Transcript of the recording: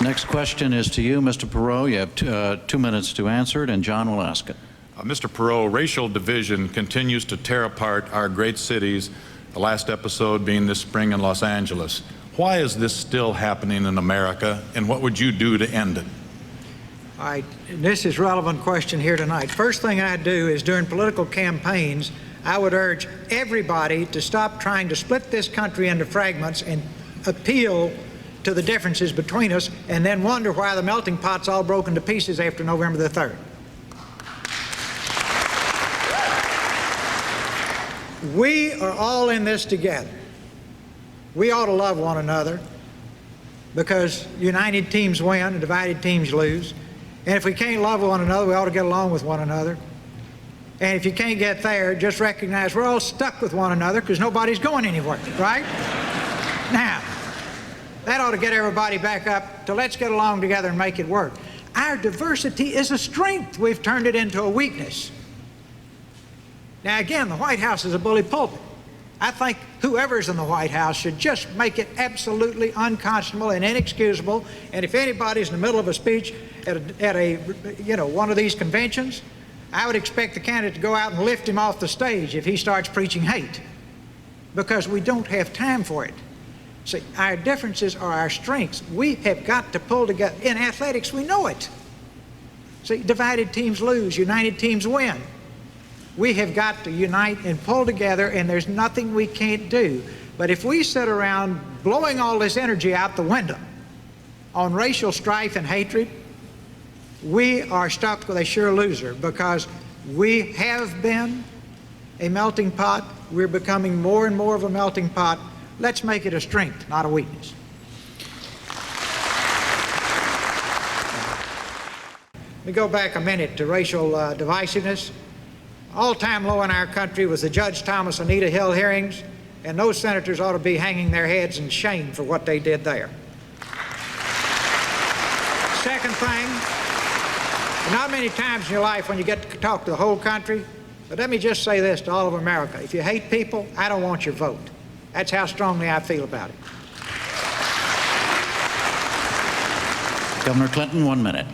Next question is to you, Mr. Perot. You have 2 minutes to answer it, and John will ask it. Mr. Perot, racial division continues to tear apart our great cities, the last episode being this spring in Los Angeles. Why is this still happening in America, and what would you do to end it? All right, this is a relevant question here tonight. First thing I'd do is during political campaigns, I would urge everybody to stop trying to split this country into fragments and appeal to the differences between us and then wonder why the melting pot's all broken to pieces after November the 3rd. We are all in this together. We ought to love one another because united teams win and divided teams lose. And if we can't love one another, we ought to get along with one another. And if you can't get there, just recognize we're all stuck with one another because nobody's going anywhere, right? Now, that ought to get everybody back up to let's get along together and make it work. Our diversity is a strength. We've turned it into a weakness. Now, again, the White House is a bully pulpit. I think whoever's in the White House should just make it absolutely unconscionable and inexcusable. And if anybody's in the middle of a speech at one of these conventions, I would expect the candidate to go out and lift him off the stage if he starts preaching hate, because we don't have time for it. See, our differences are our strengths. We have got to pull together. In athletics, we know it. See, divided teams lose, united teams win. We have got to unite and pull together, and there's nothing we can't do. But if we sit around blowing all this energy out the window on racial strife and hatred, we are stuck with a sure loser, because we have been a melting pot. We're becoming more and more of a melting pot. Let's make it a strength, not a weakness. Let me go back a minute to racial divisiveness. All-time low in our country was the Judge Thomas Anita Hill hearings, and those senators ought to be hanging their heads in shame for what they did there. Second thing, not many times in your life when you get to talk to the whole country, but let me just say this to all of America. If you hate people, I don't want your vote. That's how strongly I feel about it. Governor Clinton, 1 minute.